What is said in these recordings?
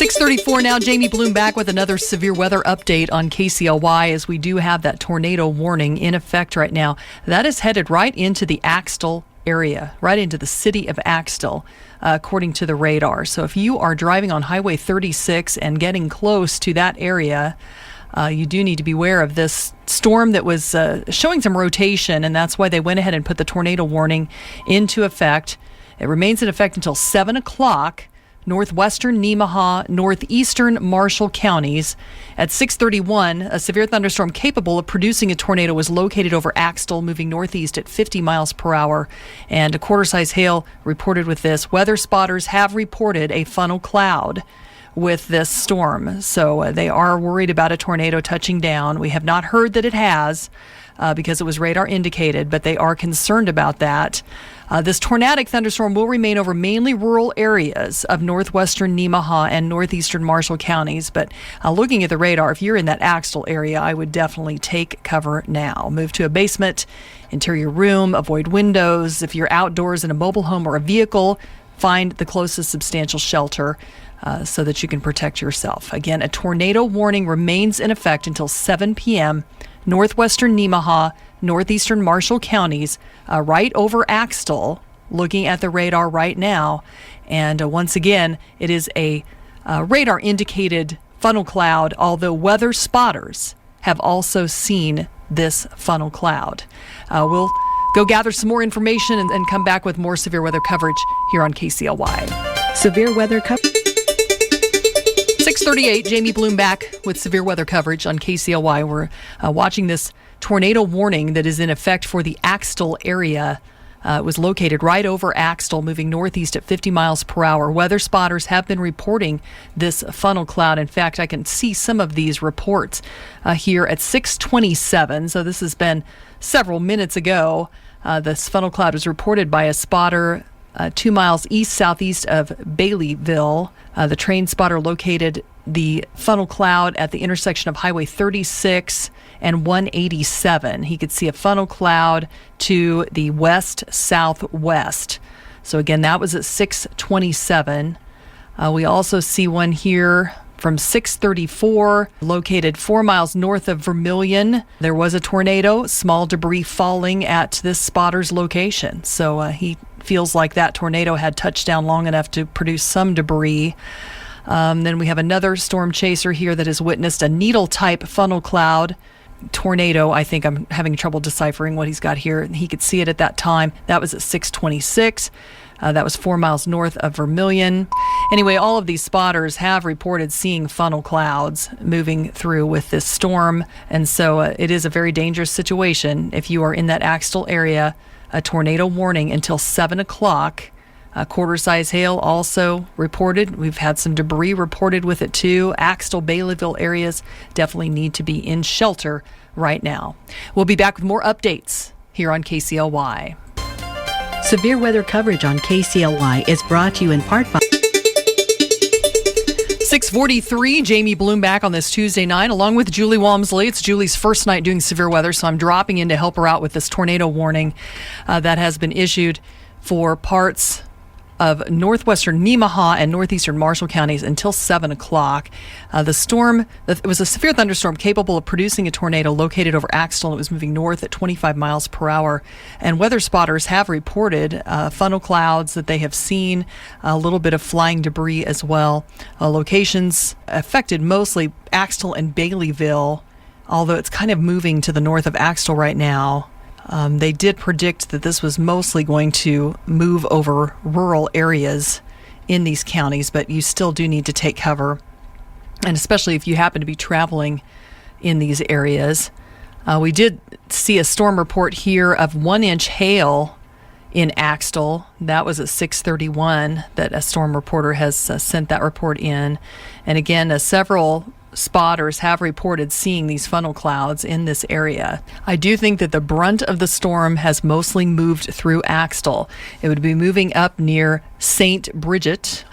6:34 now. Jamie Bloom back with another severe weather update on KCLY as we do have that tornado warning in effect right now. That is headed right into the Axtell area, right into the city of Axtell, according to the radar. So if you are driving on Highway 36 and getting close to that area, you do need to be aware of this storm that was showing some rotation, and that's why they went ahead and put the tornado warning into effect. It remains in effect until 7 o'clock. Northwestern Nemaha, northeastern Marshall counties. At 6:31, a severe thunderstorm capable of producing a tornado was located over Axtell, moving northeast at 50 miles per hour. And a quarter-size hail reported with this. Weather spotters have reported a funnel cloud with this storm. So they are worried about a tornado touching down. We have not heard that it has because it was radar indicated, but they are concerned about that. This tornadic thunderstorm will remain over mainly rural areas of northwestern Nemaha and northeastern Marshall counties. But looking at the radar, if you're in that Axtell area, I would definitely take cover now. Move to a basement, interior room, avoid windows. If you're outdoors in a mobile home or a vehicle, find the closest substantial shelter so that you can protect yourself. Again, a tornado warning remains in effect until 7 p.m. Northwestern Nemaha, northeastern Marshall counties, right over Axtell, looking at the radar right now. And once again, it is a radar indicated funnel cloud, although weather spotters have also seen this funnel cloud. We'll go gather some more information and come back with more severe weather coverage here on KCLY. Severe weather coverage. 6:38, Jamie Bloom back with severe weather coverage on KCLY. We're watching this tornado warning that is in effect for the Axtell area. It was located right over Axtell, moving northeast at 50 miles per hour. Weather spotters have been reporting this funnel cloud. In fact, I can see some of these reports here at 6:27. So this has been several minutes ago. This funnel cloud was reported by a spotter 2 miles east-southeast of Baileyville. The train spotter located the funnel cloud at the intersection of Highway 36 and 187. He could see a funnel cloud to the west-southwest. So again, that was at 6:27. We also see one here from 6:34, located 4 miles north of Vermilion. There was a tornado, small debris falling at this spotter's location. So he feels like that tornado had touched down long enough to produce some debris. Then we have another storm chaser here that has witnessed a needle-type funnel cloud tornado. I think I'm having trouble deciphering what he's got here. He could see it at that time. That was at 6:26. That was 4 miles north of Vermilion. Anyway, all of these spotters have reported seeing funnel clouds moving through with this storm. And so it is a very dangerous situation. If you are in that Axtell area, a tornado warning until 7 o'clock. Quarter-size hail also reported. We've had some debris reported with it too. Axtell, Baileyville areas definitely need to be in shelter right now. We'll be back with more updates here on KCLY. Severe weather coverage on KCLY is brought to you in part by 6:43, Jamie Bloom back on this Tuesday night, along with Julie Walmsley. It's Julie's first night doing severe weather, so I'm dropping in to help her out with this tornado warning that has been issued for parts of northwestern Nemaha and northeastern Marshall counties until 7 o'clock. The storm, it was a severe thunderstorm capable of producing a tornado located over Axtell. It was moving north at 25 miles per hour. And weather spotters have reported funnel clouds that they have seen, a little bit of flying debris as well. Locations affected mostly Axtell and Baileyville, although it's kind of moving to the north of Axtell right now. They did predict that this was mostly going to move over rural areas in these counties, but you still do need to take cover, and especially if you happen to be traveling in these areas. We did see a storm report here of 1-inch hail in Axtell. That was at 6:31 that a storm reporter has sent that report in. And again, several spotters have reported seeing these funnel clouds in this area. I do think that the brunt of the storm has mostly moved through Axtell. It would be moving up near St. Bridget,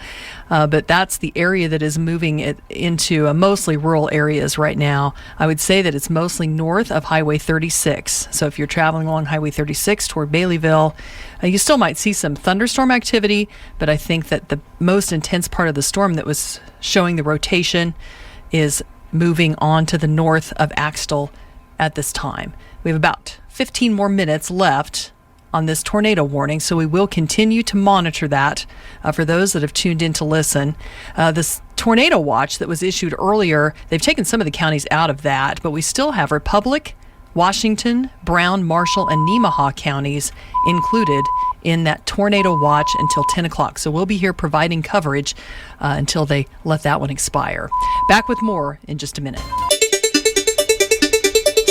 but that's the area that is moving it into mostly rural areas right now. I would say that it's mostly north of Highway 36. So if you're traveling along Highway 36 toward Baileyville, you still might see some thunderstorm activity, but I think that the most intense part of the storm that was showing the rotation is moving on to the north of Axtell at this time. We have about 15 more minutes left on this tornado warning, so we will continue to monitor that for those that have tuned in to listen. This tornado watch that was issued earlier, they've taken some of the counties out of that, but we still have Republic, Washington, Brown, Marshall, and Nemaha counties included in that tornado watch until 10 o'clock. So we'll be here providing coverage until they let that one expire. Back with more in just a minute.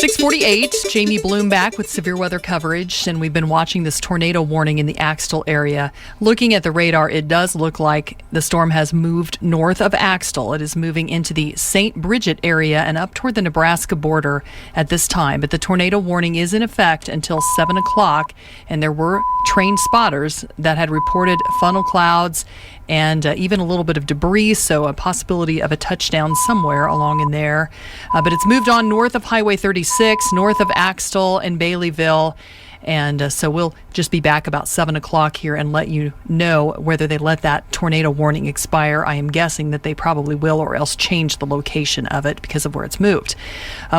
6:48, Jamie Bloom back with severe weather coverage, and we've been watching this tornado warning in the Axtell area. Looking at the radar, it does look like the storm has moved north of Axtell. It is moving into the St. Bridget area and up toward the Nebraska border at this time. But the tornado warning is in effect until 7 o'clock, and there were trained spotters that had reported funnel clouds and even a little bit of debris, so a possibility of a touchdown somewhere along in there. But it's moved on north of Highway 36, north of Axtell and Baileyville, and so we'll just be back about 7 o'clock here and let you know whether they let that tornado warning expire. I am guessing that they probably will, or else change the location of it because of where it's moved.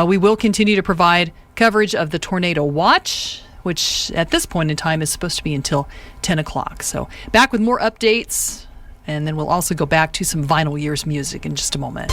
We will continue to provide coverage of the tornado watch, which at this point in time is supposed to be until 10 o'clock. So back with more updates, and then we'll also go back to some Vinyl Years music in just a moment.